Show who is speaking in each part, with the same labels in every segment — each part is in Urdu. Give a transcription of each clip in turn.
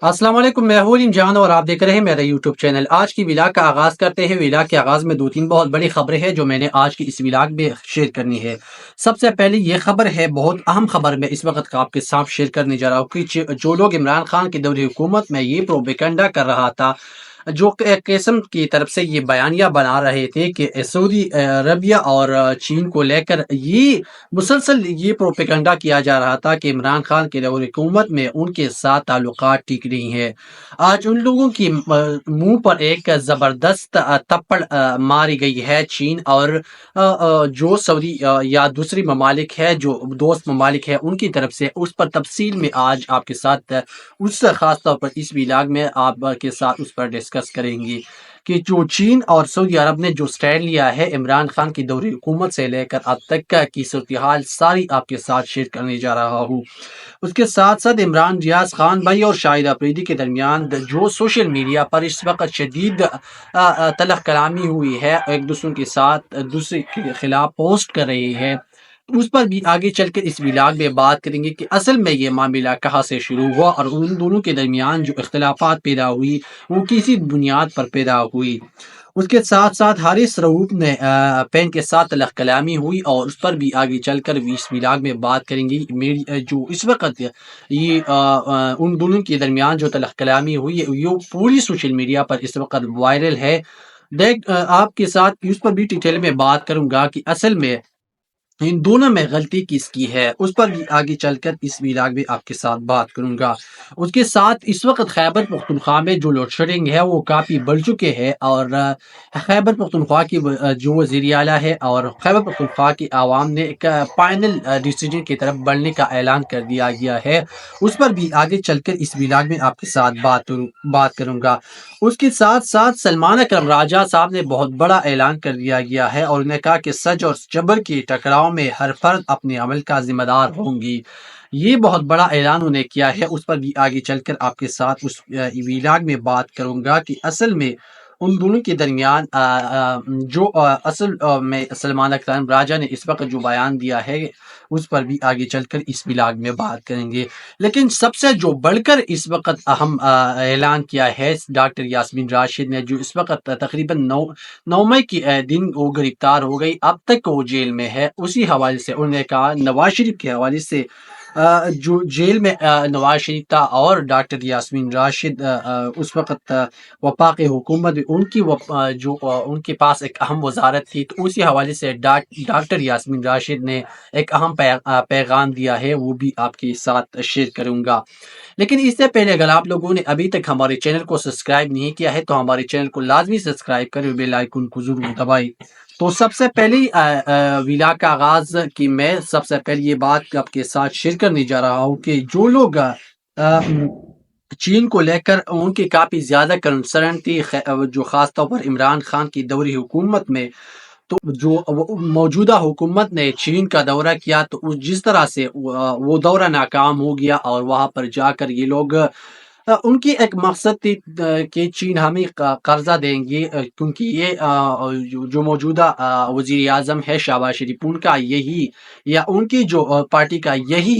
Speaker 1: السلام علیکم، میں ہوں علیم جان اور آپ دیکھ رہے ہیں میرا یوٹیوب چینل۔ آج کی ولاگ کا آغاز کرتے ہیں۔ ولاگ کے آغاز میں دو تین بہت بڑی خبریں ہیں جو میں نے آج کی اس ولاگ میں شیئر کرنی ہے۔ سب سے پہلے یہ خبر ہے، بہت اہم خبر میں اس وقت آپ کے ساتھ شیئر کرنے جا رہا ہوں کہ جو لوگ عمران خان کے دور حکومت میں یہ پروپیگنڈا کر رہا تھا، جو قسم کی طرف سے یہ بیانیہ بنا رہے تھے کہ سعودی عربیہ اور چین کو لے کر یہ مسلسل یہ پروپیگنڈا کیا جا رہا تھا کہ عمران خان کے دور حکومت میں ان کے ساتھ تعلقات ٹھیک نہیں ہیں۔ آج ان لوگوں کی منہ پر ایک زبردست تپڑ ماری گئی ہے۔ چین اور جو سعودی یا دوسری ممالک ہے، جو دوست ممالک ہے، ان کی طرف سے اس پر تفصیل میں آج آپ کے ساتھ اس خاص طور پر اس ویلاگ میں آپ کے ساتھ اس پر ڈسکس کریں گی کہ جو چین اور سعودی عرب نے جو سٹینڈ لیا ہے عمران خان کی دوری حکومت سے لے کر اب تک کی صورتحال ساری آپ کے ساتھ شیئر کرنے جا رہا ہوں۔ اس کے ساتھ ساتھ عمران ریاض خان بھائی اور شاہد افریدی کے درمیان جو سوشل میڈیا پر اس وقت شدید تلخ کلامی ہوئی ہے، ایک دوسرے کے ساتھ دوسرے کے خلاف پوسٹ کر رہی ہے، اس پر بھی آگے چل کر اس ولاگ میں بات کریں گے کہ اصل میں یہ معاملہ کہاں سے شروع ہوا اور ان دونوں کے درمیان جو اختلافات پیدا ہوئی وہ کسی بنیاد پر پیدا ہوئی۔ اس کے ساتھ ساتھ حارث رؤوف نے پین کے ساتھ تلخ کلامی ہوئی اور اس پر بھی آگے چل کر بھی اس ولاگ میں بات کریں گی۔ میری جو اس وقت یہ ان دونوں کے درمیان جو تلخ کلامی ہوئی ہے یہ پوری سوشل میڈیا پر اس وقت وائرل ہے۔ آپ کے ساتھ اس پر بھی ڈیٹیل میں بات کروں گا کہ اصل میں ان دونوں میں غلطی کس کی ہے، اس پر بھی آگے چل کر اس ویلاگ میں آپ کے ساتھ بات کروں گا۔ اس کے ساتھ اس وقت خیبر پختونخوا میں جو لوڈ شیڈنگ ہے وہ کافی بڑھ چکے ہیں اور خیبر پختونخوا کی جو وزیر اعلیٰ ہے اور خیبر پختونخوا کی عوام نے ایک فائنل ڈیسیجن کی طرف بڑھنے کا اعلان کر دیا گیا ہے۔ اس پر بھی آگے چل کر اس ویلاگ میں آپ کے ساتھ بات کروں گا۔ اس کے ساتھ ساتھ سلمان اکرم راجہ صاحب نے بہت بڑا اعلان کر دیا گیا ہے اور انہوں نے کہا کہ سچ اور جبر کی ٹکراؤ میں ہر فرد اپنے عمل کا ذمہ دار ہوں گی۔ یہ بہت بڑا اعلان انہوں نے کیا ہے، اس پر بھی آگے چل کر آپ کے ساتھ اس ویلاگ میں بات کروں گا کہ اصل میں ان دونوں کے درمیان جو اصل میں سلمان اکرم راجہ نے اس وقت جو بیان دیا ہے اس پر بھی آگے چل کر اس ویلاگ میں بات کریں گے۔ لیکن سب سے جو بڑھ کر اس وقت اہم اعلان کیا ہے ڈاکٹر یاسمین راشد نے، جو اس وقت تقریباً 9 مئی کے دن وہ گرفتار ہو گئی، اب تک وہ جیل میں ہے۔ اسی حوالے سے انہوں نے کہا نواز شریف کے حوالے سے جو جیل میں نواز شریف تھا اور ڈاکٹر یاسمین راشد اس وقت وفاقی حکومت ان کی جو ان کے پاس ایک اہم وزارت تھی، تو اسی حوالے سے ڈاکٹر یاسمین راشد نے ایک اہم پیغام دیا ہے، وہ بھی آپ کے ساتھ شیئر کروں گا۔ لیکن اس سے پہلے اگر آپ لوگوں نے ابھی تک ہمارے چینل کو سبسکرائب نہیں کیا ہے تو ہمارے چینل کو لازمی سبسکرائب کریں، بیل آئیکن کو ضرور دبائیں۔ تو سب سے پہلی ویلاگ کا آغاز کی میں سب سے پہلے یہ بات آپ کے ساتھ شیئر کرنے جا رہا ہوں کہ جو لوگ چین کو لے کر ان کی کافی زیادہ کنسرن تھی، جو خاص طور پر عمران خان کی دوری حکومت میں، تو جو موجودہ حکومت نے چین کا دورہ کیا تو جس طرح سے وہ دورہ ناکام ہو گیا اور وہاں پر جا کر یہ لوگ ان کی ایک مقصد تھی کہ چین ہمیں قرضہ دیں گے، کیونکہ یہ جو موجودہ وزیر اعظم ہے شہباز شریف، ان کا یہی یا ان کی جو پارٹی کا یہی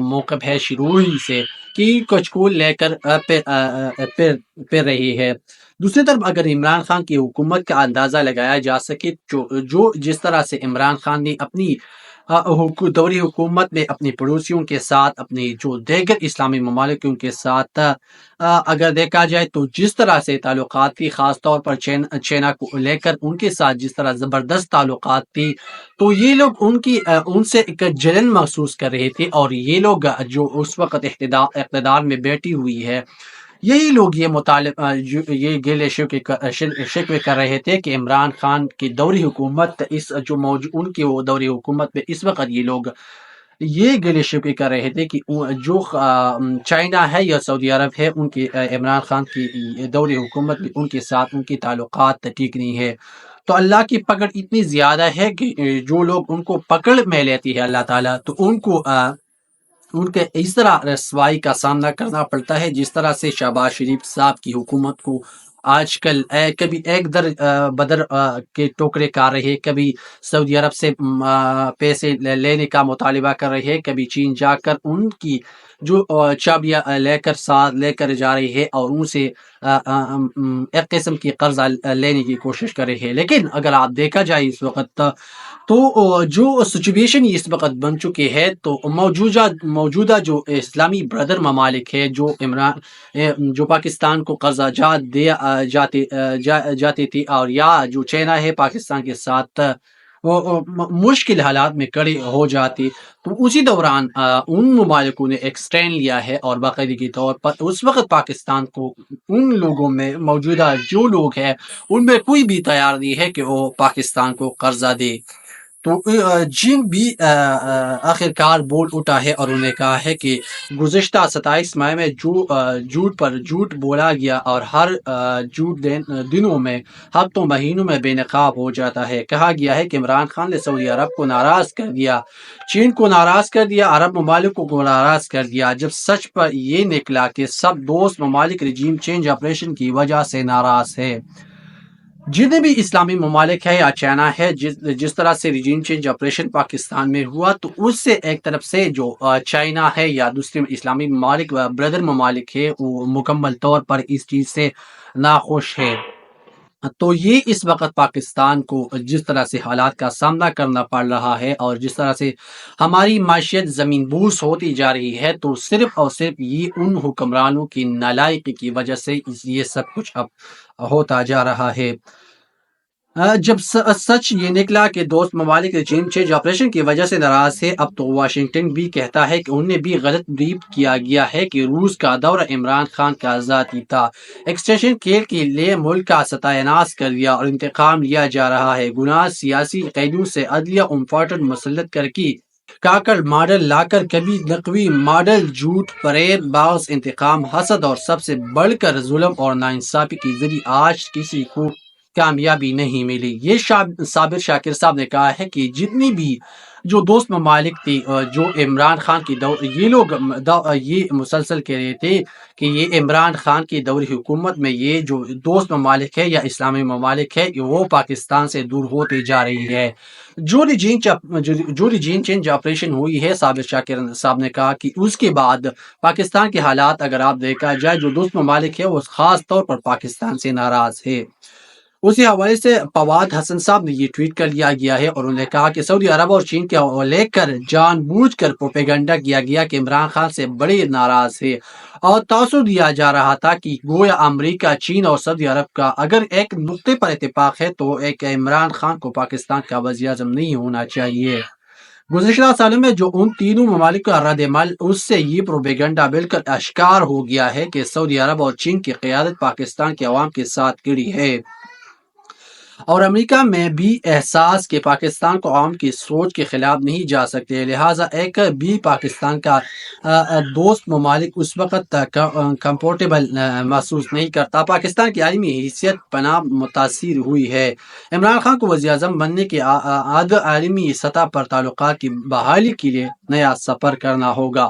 Speaker 1: موقف ہے شروع ہی سے کہ کچھ کو لے کر پھر رہی ہے۔ دوسری طرف اگر عمران خان کی حکومت کا اندازہ لگایا جا سکے، جو جس طرح سے عمران خان نے اپنی دوری حکومت میں اپنے پڑوسیوں کے ساتھ، اپنے جو دیگر اسلامی ممالکوں کے ساتھ اگر دیکھا جائے تو جس طرح سے تعلقات تھی، خاص طور پر چائنا کو لے کر ان کے ساتھ جس طرح زبردست تعلقات تھی، تو یہ لوگ ان سے ایک جلن محسوس کر رہے تھے اور یہ لوگ جو اس وقت اقتدار میں بیٹھی ہوئی ہے، یہی لوگ یہ گیلے شکوے کر رہے تھے کہ عمران خان کی دوری حکومت ان کی وہ دوری حکومت میں اس وقت یہ لوگ یہ گلے شکوے کر رہے تھے کہ جو چائنا ہے یا سعودی عرب ہے، ان کی عمران خان کی دوری حکومت میں ان کے ساتھ ان کی تعلقات ٹھیک نہیں ہے۔ تو اللہ کی پکڑ اتنی زیادہ ہے کہ جو لوگ ان کو پکڑ میں لیتی ہے اللہ تعالیٰ، تو ان کے اس طرح رسوائی کا سامنا کرنا پڑتا ہے جس طرح سے شہباز شریف صاحب کی حکومت کو آج کل کبھی ایک در بدر کے ٹوکرے کار رہے، کبھی سعودی عرب سے پیسے لینے کا مطالبہ کر رہے ہیں، کبھی چین جا کر ان کی جو چابیاں لے کر جا رہی ہے اور ان سے ایک قسم کی قرضہ لینے کی کوشش کر رہے ہیں۔ لیکن اگر آپ دیکھا جائے اس وقت تو جو سچویشن اس وقت بن چکے ہے، تو موجودہ جو اسلامی برادر ممالک ہے، جو پاکستان کو قرضہ جاتے تھے، اور یا جو چائنا ہے پاکستان کے ساتھ وہ مشکل حالات میں کھڑے ہو جاتے، تو اسی دوران ان ممالکوں نے ایک سٹینڈ لیا ہے اور باقاعدگی طور پر اس وقت پاکستان کو ان لوگوں میں موجودہ جو لوگ ہیں ان میں کوئی بھی تیار نہیں ہے کہ وہ پاکستان کو قرضہ دے۔ تو چین بھی آخرکار بول اٹھا ہے اور انہوں نے کہا ہے کہ گزشتہ 27 ماہ میں جو جھوٹ پر جھوٹ بولا گیا، اور ہر جھوٹ دنوں میں ہفتوں مہینوں میں بے نقاب ہو جاتا ہے۔ کہا گیا ہے کہ عمران خان نے سعودی عرب کو ناراض کر دیا، چین کو ناراض کر دیا، عرب ممالک کو ناراض کر دیا، جب سچ پر یہ نکلا کہ سب دوست ممالک رجیم چینج آپریشن کی وجہ سے ناراض ہے۔ جتنے بھی اسلامی ممالک ہے یا چائنا ہے، جس طرح سے ریجن چینج آپریشن پاکستان میں ہوا، تو اس سے ایک طرف سے جو چائنا ہے یا دوسرے اسلامی ممالک برادر ممالک ہے، وہ مکمل طور پر اس چیز سے ناخوش ہے۔ تو یہ اس وقت پاکستان کو جس طرح سے حالات کا سامنا کرنا پڑ رہا ہے اور جس طرح سے ہماری معیشت زمین بوس ہوتی جا رہی ہے، تو صرف اور صرف یہ ان حکمرانوں کی نالائقی کی وجہ سے یہ سب کچھ اب ہوتا جا رہا ہے۔ جب سچ یہ نکلا کہ دوست ممالک رجیم چینج آپریشن کی وجہ سے ناراض ہے، اب تو واشنگٹن بھی کہتا ہے کہ انہیں بھی غلط بریف کیا گیا ہے کہ روس کا دورہ عمران خان کا ذاتی تھا، ایکسٹینشن کیل کے لیے ملک کا ستیہ ناش کر دیا اور انتقام لیا جا رہا ہے، گناہ سیاسی قیدیوں سے عدلیہ امپارٹنٹ مسلط کر کی کاکڑ ماڈل لا کر کبھی نقوی ماڈل، جھوٹ، فریب، باغ، انتقام، حسد اور سب سے بڑھ کر ظلم اور ناانصافی کے ذریعے آج کسی کو کامیابی نہیں ملی۔ یہ صابر شاکر صاحب نے کہا ہے کہ جتنی بھی جو دوست ممالک تھی جو عمران خان کی یہ لوگ یہ مسلسل کہہ رہے تھے کہ یہ عمران خان کی دور حکومت میں یہ جو دوست ممالک ہے یا اسلامی ممالک ہے وہ پاکستان سے دور ہوتے جا رہی ہے۔ جو ریجین چینج آپریشن ہوئی ہے، صابر شاکر صاحب نے کہا کہ اس کے بعد پاکستان کے حالات اگر آپ دیکھا جائے، جو دوست ممالک ہے وہ خاص طور پر پاکستان سے ناراض ہے۔ اسی حوالے سے فواد حسن صاحب نے یہ ٹویٹ کر لیا گیا ہے اور انہوں نے کہا کہ سعودی عرب اور چین کے لے کر جان بوجھ کر پروپیگنڈا کیا گیا کہ عمران خان سے بڑے ناراض ہے، اور تاثر دیا جا رہا تھا کہ گویا امریکہ، چین اور سعودی عرب کا اگر ایک نقطے پر اتفاق ہے تو ایک عمران خان کو پاکستان کا وزیر اعظم نہیں ہونا چاہیے۔ گزشتہ سالوں میں جو ان تینوں ممالک کا رد عمل، اس سے یہ پروپیگنڈا بالکل اشکار ہو گیا ہے کہ سعودی عرب اور چین کی قیادت پاکستان کے عوام کے ساتھ کھڑی ہے، اور امریکہ میں بھی احساس کہ پاکستان کو عوام کی سوچ کے خلاف نہیں جا سکتے، لہٰذا ایک بھی پاکستان کا دوست ممالک اس وقت کمفورٹیبل محسوس نہیں کرتا۔ پاکستان کی عالمی حیثیت پناہ متاثر ہوئی ہے۔ عمران خان کو وزیر اعظم بننے کے عالمی سطح پر تعلقات کی بحالی کے لیے نیا سفر کرنا ہوگا۔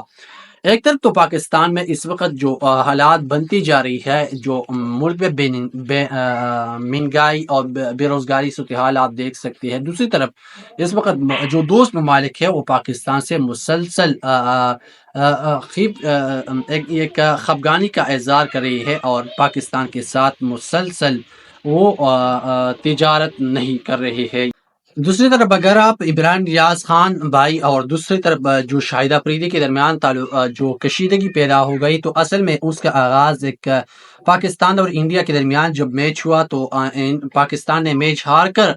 Speaker 1: ایک طرف تو پاکستان میں اس وقت جو حالات بنتی جا رہی ہے، جو ملک میں مہنگائی اور بے روزگاری صورتحال آپ دیکھ سکتے ہیں، دوسری طرف اس وقت جو دوست ممالک ہے وہ پاکستان سے مسلسل ایک خفگانی کا اظہار کر رہی ہے اور پاکستان کے ساتھ مسلسل وہ تجارت نہیں کر رہے ہیں۔ دوسری طرف اگر آپ عمران ریاض خان بھائی اور دوسری طرف جو شاہد افریدی کے درمیان جو کشیدگی پیدا ہو گئی، تو اصل میں اس کا آغاز ایک پاکستان اور انڈیا کے درمیان جب میچ ہوا تو پاکستان نے میچ ہار کر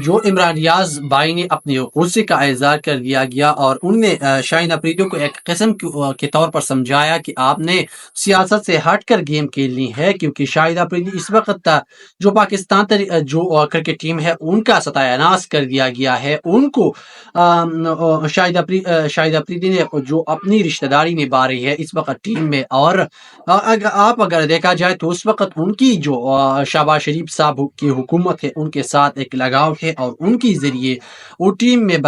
Speaker 1: جو عمران ریاض بھائی نے اپنے غصے کا اظہار کر دیا گیا، اور ان نے شاہین افریدی کو ایک قسم کے طور پر سمجھایا کہ آپ نے سیاست سے ہٹ کر گیم کھیلنی ہے، کیونکہ شاہد افریدی اس وقت جو پاکستان جو کرکٹ ٹیم ہے ان کا ستیہ ناش کر دیا گیا ہے، ان کو شاہد افریدی نے جو اپنی رشتہ داری نبھا رہی ہے اس وقت ٹیم میں، اور اگر دیکھا جائے تو اس وقت ان کی جو شہباز شریف صاحب کی حکومت ہے ان کے ساتھ ساتھ ایک لگاؤ ہے اور ان کے ذریعے وہ ٹیم میں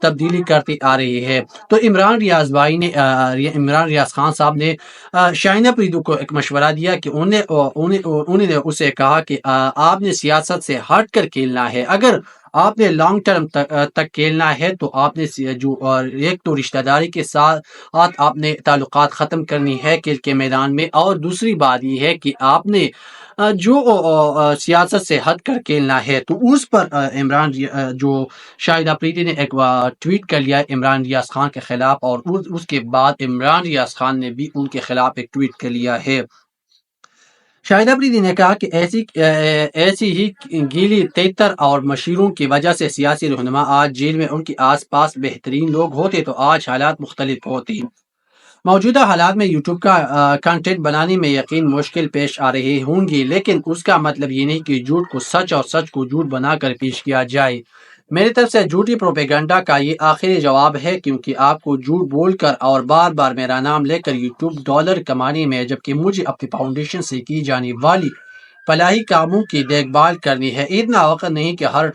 Speaker 1: تبدیلی کرتے آ رہی ہے۔ تو عمران ریاض خان صاحب نے شاہین افریدی کو ایک مشورہ دیا کہ انہوں نے اسے کہا کہ آپ نے سیاست سے ہٹ کر کھیلنا ہے، اگر آپ نے لانگ ٹرم تک کھیلنا ہے تو آپ نے جو ایک تو رشتہ داری کے ساتھ آپ نے تعلقات ختم کرنی ہے کھیل کے میدان میں، اور دوسری بات یہ ہے کہ آپ نے جو سیاست سے ہٹ کر کھیلنا ہے۔ تو اس پر جو شاہد افریدی نے ایک ٹویٹ کر لیا عمران ریاض خان کے خلاف، اور اس کے بعد عمران ریاض خان نے بھی ان کے خلاف ایک ٹویٹ کر لیا ہے۔ شاہد افریدی نے کہا کہ ایسی ہی گیلی تیتر اور مشیروں کی وجہ سے سیاسی رہنما آج جیل میں ان کے آس پاس بہترین لوگ ہوتے تو آج حالات مختلف ہوتی۔ موجودہ حالات میں یوٹیوب کا کنٹینٹ بنانے میں یقین مشکل پیش آ رہی ہوں گی، لیکن اس کا مطلب یہ نہیں کہ جھوٹ کو سچ اور سچ کو جھوٹ بنا کر پیش کیا جائے۔ میری طرف سے جھوٹی پروپیگنڈا کا یہ آخری جواب ہے، کیونکہ آپ کو جھوٹ بول کر اور بار بار میرا نام لے کر یوٹیوب ڈالر کمانے میں، جبکہ مجھے اپنی فاؤنڈیشن سے کی جانے والی فلاحی کاموں کی دیکھ بھال کرنی ہے، اتنا وقت نہیں کہ ہر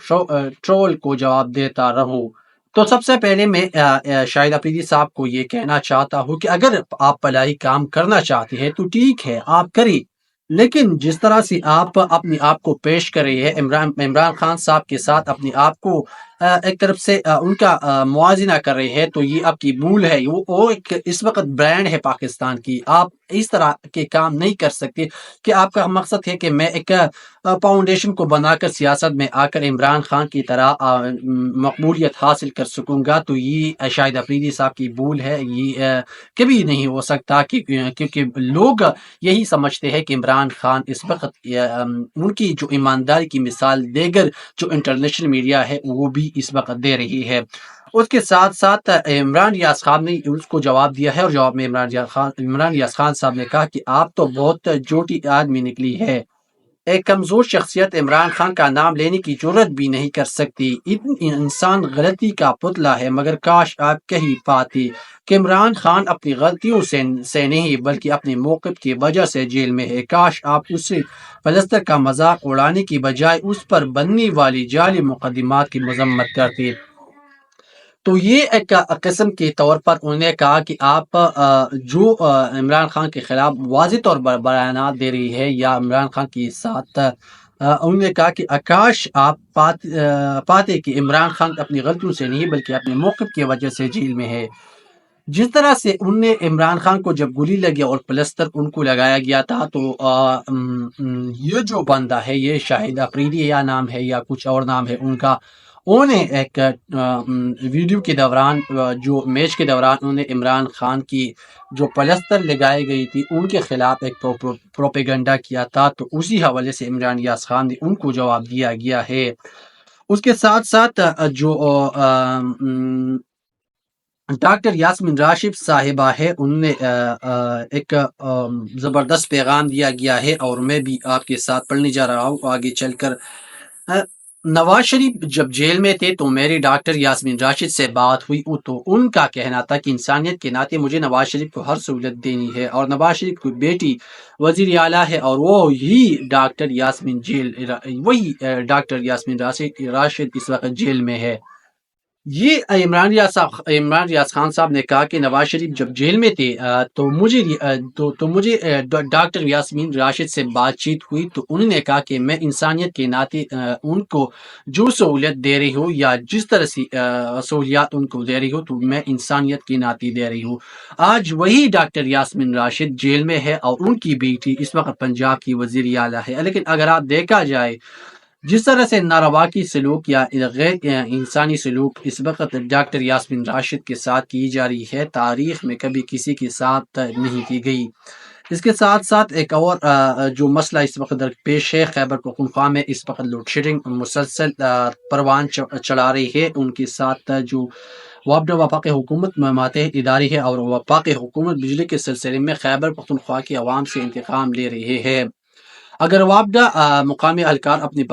Speaker 1: ٹرول کو جواب دیتا رہوں۔ تو سب سے پہلے میں شاہد افریدی صاحب کو یہ کہنا چاہتا ہوں کہ اگر آپ فلاحی کام کرنا چاہتے ہیں تو ٹھیک ہے، آپ کریں، لیکن جس طرح سے آپ اپنے آپ کو پیش کر رہے ہیں عمران خان صاحب کے ساتھ اپنے آپ کو ایک طرف سے ان کا موازنہ کر رہے ہیں، تو یہ آپ کی بھول ہے۔ وہ ایک اس وقت برانڈ ہے پاکستان کی، آپ اس طرح کے کام نہیں کر سکتے کہ آپ کا مقصد ہے کہ میں ایک فاؤنڈیشن کو بنا کر سیاست میں آ کر عمران خان کی طرح مقبولیت حاصل کر سکوں گا۔ تو یہ شاہد افریدی صاحب کی بھول ہے، یہ کبھی نہیں ہو سکتا، کیونکہ لوگ یہی سمجھتے ہیں کہ عمران خان اس وقت ان کی جو ایمانداری کی مثال دیگر جو انٹرنیشنل میڈیا ہے وہ بھی اس وقت دے رہی ہے۔ اس کے ساتھ ساتھ عمران ریاض خان نے اس کو جواب دیا ہے، اور جواب میں عمران ریاض خان صاحب نے کہا کہ آپ تو بہت جھوٹی آدمی نکلی ہے، ایک کمزور شخصیت عمران خان کا نام لینے کی جرت بھی نہیں کر سکتی، انسان غلطی کا پتلا ہے، مگر کاش آپ کہہ پاتے کہ عمران خان اپنی غلطیوں سے نہیں بلکہ اپنے موقف کی وجہ سے جیل میں ہے، کاش آپ اسے فلسطین کا مذاق اڑانے کی بجائے اس پر بننے والی جعلی مقدمات کی مذمت کرتے۔ تو یہ ایک قسم کے طور پر انہوں نے کہا کہ آپ جو عمران خان کے خلاف واضح طور پر بیانات دے رہی ہے یا عمران خان کے ساتھ انہوں نے کہا کہ کاش آپ پاتے کہ عمران خان اپنی غلطیوں سے نہیں بلکہ اپنے موقف کی وجہ سے جیل میں ہے۔ جس طرح سے ان نے عمران خان کو جب گولی لگی اور پلستر ان کو لگایا گیا تھا، تو یہ جو بندہ ہے، یہ شاہد افریدی یا نام ہے یا کچھ اور نام ہے ان کا، انہوں نے ایک ویڈیو کے دوران جو میچ کے دوران انہوں نے عمران خان کی جو پلستر لگائی گئی تھی ان کے خلاف ایک پروپیگنڈا کیا تھا، تو اسی حوالے سے عمران ریاض خان نے ان کو جواب دیا گیا ہے۔ اس کے ساتھ ساتھ جو ڈاکٹر یاسمین راشد صاحبہ ہے، انہوں نے ایک زبردست پیغام دیا گیا ہے، اور میں بھی آپ کے ساتھ پڑھنے جا رہا ہوں آگے چل کر۔ نواز شریف جب جیل میں تھے تو میری ڈاکٹر یاسمین راشد سے بات ہوئی، تو ان کا کہنا تھا کہ انسانیت کے ناطے مجھے نواز شریف کو ہر سہولت دینی ہے، اور نواز شریف کی بیٹی وزیر اعلیٰ ہے، اور وہی ڈاکٹر یاسمین راشد اس وقت جیل میں ہے۔ یہ عمران ریاض خان صاحب نے کہا کہ نواز شریف جب جیل میں تھے تو مجھے ڈاکٹر یاسمین راشد سے بات چیت ہوئی، تو انہوں نے کہا کہ میں انسانیت کے ناطے ان کو جو سہولت دے رہی ہوں یا جس طرح سے سہولیات ان کو دے رہی ہوں تو میں انسانیت کے ناطے دے رہی ہوں۔ آج وہی ڈاکٹر یاسمین راشد جیل میں ہے، اور ان کی بیٹی اس وقت پنجاب کی وزیر اعلیٰ ہے، لیکن اگر آپ دیکھا جائے جس طرح سے ناروا کی سلوک یا غیر انسانی سلوک اس وقت ڈاکٹر یاسمین راشد کے ساتھ کی جا رہی ہے، تاریخ میں کبھی کسی کے ساتھ نہیں کی گئی۔ اس کے ساتھ ساتھ ایک اور جو مسئلہ اس وقت درپیش ہے، خیبر پختونخوا میں اس وقت لوڈ شیڈنگ مسلسل پروان چڑھا رہی ہے، ان کے ساتھ جو وابڈا وفاقی حکومت میں ماتحت ادارے ہے، اور وفاقی حکومت بجلی کے سلسلے میں خیبر پختونخوا کی عوام سے انتقام لے رہے ہیں۔ اگر وابڈا مقامی اہلکار اپنی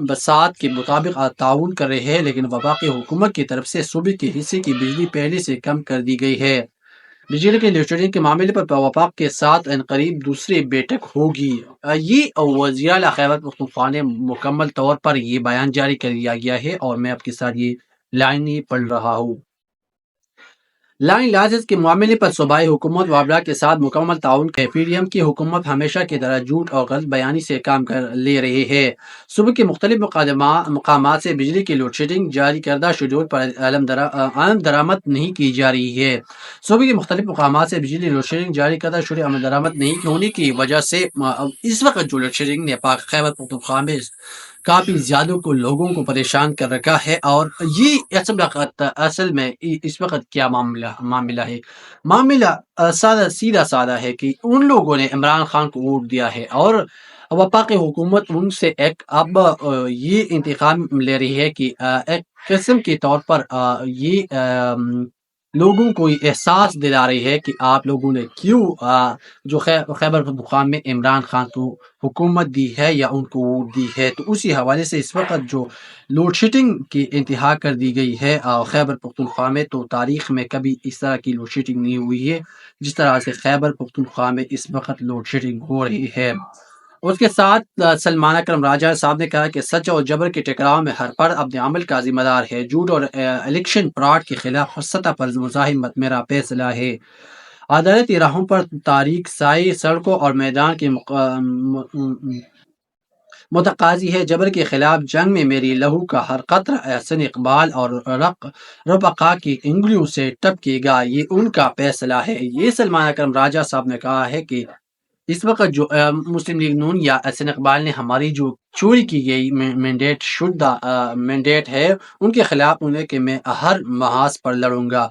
Speaker 1: بساط کے مطابق تعاون کر رہے ہیں، لیکن وفاقی حکومت کی طرف سے صوبے کے حصے کی بجلی پہلے سے کم کر دی گئی ہے۔ بجلی کے لوڈ شیڈنگ کے معاملے پر وفاق کے ساتھ عنقریب دوسری بیٹھک ہوگی۔ یہ وزیر اعلیٰ خیبر پختونخوا نے مکمل طور پر یہ بیان جاری کر دیا گیا ہے، اور میں آپ کے ساتھ یہ لائن ہی پڑھ رہا ہوں۔ لائن لائسنس کے معاملے پر صوبائی حکومت وابلا کے ساتھ مکمل تعاون ہے۔ پی ڈی ایم کی حکومت ہمیشہ کی طرح جھوٹ اور غلط بیانی سے کام کر لے رہی ہے۔ صوبے کے مختلف مقامات سے بجلی کی لوڈ شیڈنگ جاری کردہ شیڈول پر علم درآمد نہیں کی جا رہی ہے۔ صوبے کے مختلف مقامات سے بجلی لوڈ شیڈنگ جاری کردہ شیڈول عمل درآمد نہیں ہونے کی وجہ سے اس وقت جو لوڈ شیڈنگ نے پاک خیبر پختونخوا میں کافی زیادہ لوگوں کو پریشان کر رکھا ہے۔ اور یہ اصل میں اس وقت کیا معاملہ ہے؟ معاملہ سیدھا سادہ ہے کہ ان لوگوں نے عمران خان کو ووٹ دیا ہے، اور وفاقی حکومت ان سے اب یہ انتقام لے رہی ہے کہ ایک قسم کے طور پر یہ لوگوں کو یہ احساس دلا رہی ہے کہ آپ لوگوں نے کیوں جو خیبر پختونخوا میں عمران خان کو حکومت دی ہے یا ان کو ووٹ دی ہے۔ تو اسی حوالے سے اس وقت جو لوڈ شیڈنگ کی انتہا کر دی گئی ہے خیبر پختونخوا میں، تو تاریخ میں کبھی اس طرح کی لوڈ شیڈنگ نہیں ہوئی ہے جس طرح سے خیبر پختونخوا میں اس وقت لوڈ شیڈنگ ہو رہی ہے۔ اس کے ساتھ سلمان اکرم راجہ صاحب نے کہا کہ سچ اور جبر کے ٹکراؤ میں ہر فرد اپنے عمل کا ذمہ دار ہے۔ جھوٹ اور الیکشن فراڈ کے خلاف ہر سطح پر مزاحمت میرا فیصلہ ہے۔ عدالتی راہوں پر تاریک سائی سڑکوں اور میدان کے متقاضی ہے۔ جبر کے خلاف جنگ میں میری لہو کا ہر قطرہ احسن اقبال اور رفقا کی انگلیوں سے ٹپکے گا، یہ ان کا فیصلہ ہے۔ یہ سلمان اکرم راجہ صاحب نے کہا ہے کہ اس وقت جو مسلم لیگ نون یا احسن اقبال نے ہماری جو چوری کی گئی مینڈیٹ شدہ مینڈیٹ ہے ان کے خلاف انہیں کہ میں ہر محاذ پر لڑوں گا،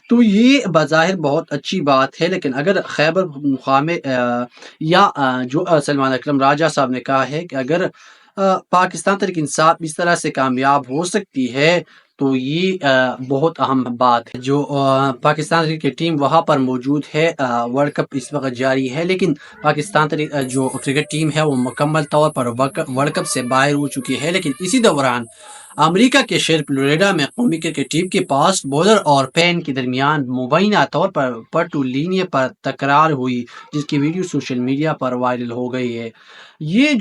Speaker 1: تو یہ بظاہر بہت اچھی بات ہے۔ لیکن اگر خیبر پختونخوا میں یا جو سلمان اکرم راجہ صاحب نے کہا ہے کہ اگر پاکستان تحریک انصاف اس طرح سے کامیاب ہو سکتی ہے تو یہ بہت اہم بات ہے۔ جو پاکستان کی ٹیم وہاں پر موجود ہے، ورلڈ کپ اس وقت جاری ہے، لیکن پاکستان جو کرکٹ ٹیم ہے وہ مکمل طور پر ورلڈ کپ سے باہر ہو چکی ہے۔ لیکن اسی دوران امریکہ کے شہر فلوریڈا میں قومی کرکٹ ٹیم کے فاسٹ بولر اور پین کے درمیان مبینہ طور پر پٹو لینیے پر تکرار ہوئی، جس کی ویڈیو سوشل میڈیا پر وائرل ہو گئی ہے۔ یہ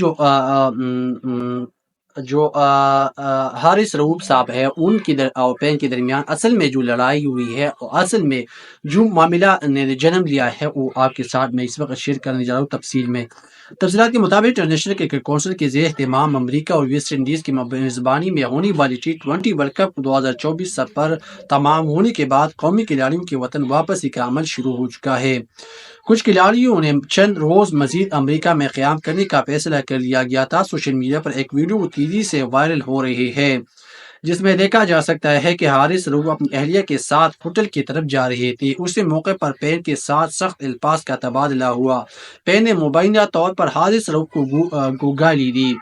Speaker 1: جو حارث رؤوف صاحب ہے ان کی اور پین کے درمیان اصل میں جو لڑائی ہوئی ہے، اصل میں جو معاملہ نے جنم لیا ہے، وہ آپ کے ساتھ میں اس وقت شیئر کرنے جا رہا ہوں تفصیل میں۔ تفصیلات کے مطابق انٹرنیشنل کرکٹ کونسل کے زیر اہتمام امریکہ اور ویسٹ انڈیز کی میزبانی میں ہونے والی T20 ورلڈ کپ 2024 پر تمام ہونے کے بعد قومی کھلاڑیوں کے وطن واپسی کا عمل شروع ہو چکا ہے۔ کچھ کھلاڑیوں نے چند روز مزید امریکہ میں قیام کرنے کا فیصلہ کر لیا گیا تھا۔ سوشل میڈیا پر ایک ویڈیو تیزی سے وائرل ہو رہی ہے جس میں دیکھا جا سکتا ہے کہ حارث رؤوف اپنی اہلیہ کے ساتھ ہوٹل کی طرف جا رہے تھے۔ اسی موقع پر پین کے ساتھ سخت الفاظ کا تبادلہ ہوا۔ پین نے مبینہ طور پر حارث رؤوف کو گالی دی۔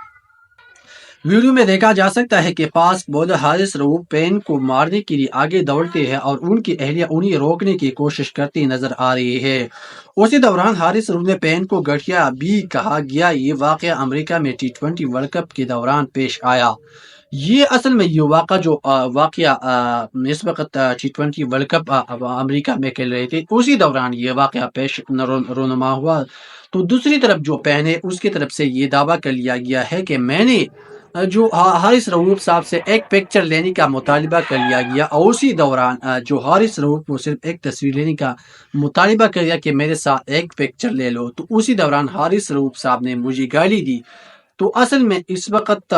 Speaker 1: ویڈیو میں دیکھا جا سکتا ہے کہ فاسٹ بولر حارث رؤوف پین کو مارنے کے لیے آگے دوڑتے ہیں اور ان کی اہلیہ انہیں روکنے کی کوشش کرتی نظر آ رہی ہے۔ اسی دوران حارث رؤوف نے پین کو گٹھیا بھی کہا گیا۔ یہ واقعہ امریکہ میں T20 ورلڈ کپ کے دوران پیش آیا۔ یہ اصل میں یہ واقعہ اس وقت T20 ورلڈ کپ امریکہ میں کھیل رہے تھے، اسی دوران یہ واقعہ پیش رونما ہوا۔ تو دوسری طرف جو پین ہے اس کی طرف سے یہ دعویٰ کر لیا گیا ہے کہ میں نے جو حارث رؤوف صاحب سے ایک پکچر لینے کا مطالبہ کر لیا گیا، اور اسی دوران جو حارث رؤوف کو صرف ایک تصویر لینے کا مطالبہ کر دیا کہ میرے ساتھ ایک پکچر لے لو، تو اسی دوران حارث رؤوف صاحب نے مجھے گالی دی۔ تو اصل میں اس وقت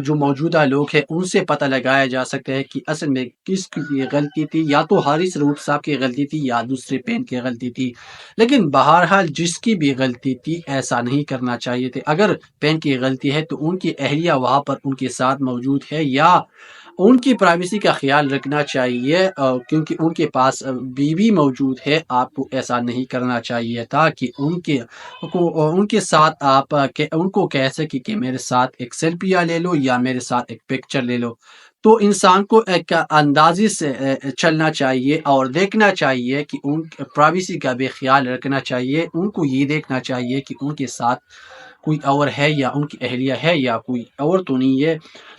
Speaker 1: جو موجودہ لوگ ہیں ان سے پتہ لگایا جا سکتا ہے کہ اصل میں کس کی غلطی تھی، یا تو حارث رؤوف صاحب کی غلطی تھی یا دوسرے پین کی غلطی تھی۔ لیکن بہرحال جس کی بھی غلطی تھی ایسا نہیں کرنا چاہیے تھے۔ اگر پین کی غلطی ہے تو ان کی اہلیہ وہاں پر ان کے ساتھ موجود ہے، یا ان کی پرائیویسی کا خیال رکھنا چاہیے کیونکہ ان کے پاس بیوی موجود ہے۔ آپ کو ایسا نہیں کرنا چاہیے تھا کہ ان کے ساتھ آپ ان کو کہہ سکے کہ میرے ساتھ ایک سیلفی لے لو یا میرے ساتھ ایک پکچر لے لو۔ تو انسان کو ایک اندازے سے چلنا چاہیے اور دیکھنا چاہیے کہ ان پرائیویسی کا بھی خیال رکھنا چاہیے۔ ان کو یہ دیکھنا چاہیے کہ ان کے ساتھ کوئی اور ہے یا ان کی اہلیہ ہے یا کوئی اور تو نہیں ہے،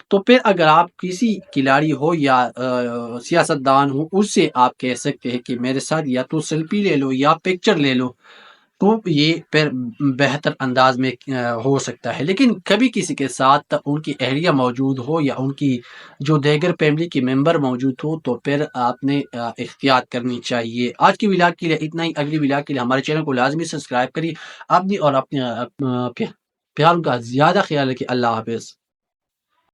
Speaker 1: تو پھر اگر آپ کسی کھلاڑی ہو یا سیاستدان ہو، اس سے آپ کہہ سکتے ہیں کہ میرے ساتھ یا تو سیلفی لے لو یا پکچر لے لو، تو یہ پھر بہتر انداز میں ہو سکتا ہے۔ لیکن کبھی کسی کے ساتھ ان کی اہلیہ موجود ہو یا ان کی جو دیگر فیملی کے ممبر موجود ہو، تو پھر آپ نے احتیاط کرنی چاہیے۔ آج کی ولاگ کے لیے اتنا ہی، اگلی ولاگ کے لیے ہمارے چینل کو لازمی سبسکرائب کریے۔ اپنی اور اپنے پیاروں کا زیادہ خیال رکھیے۔ اللہ حافظ۔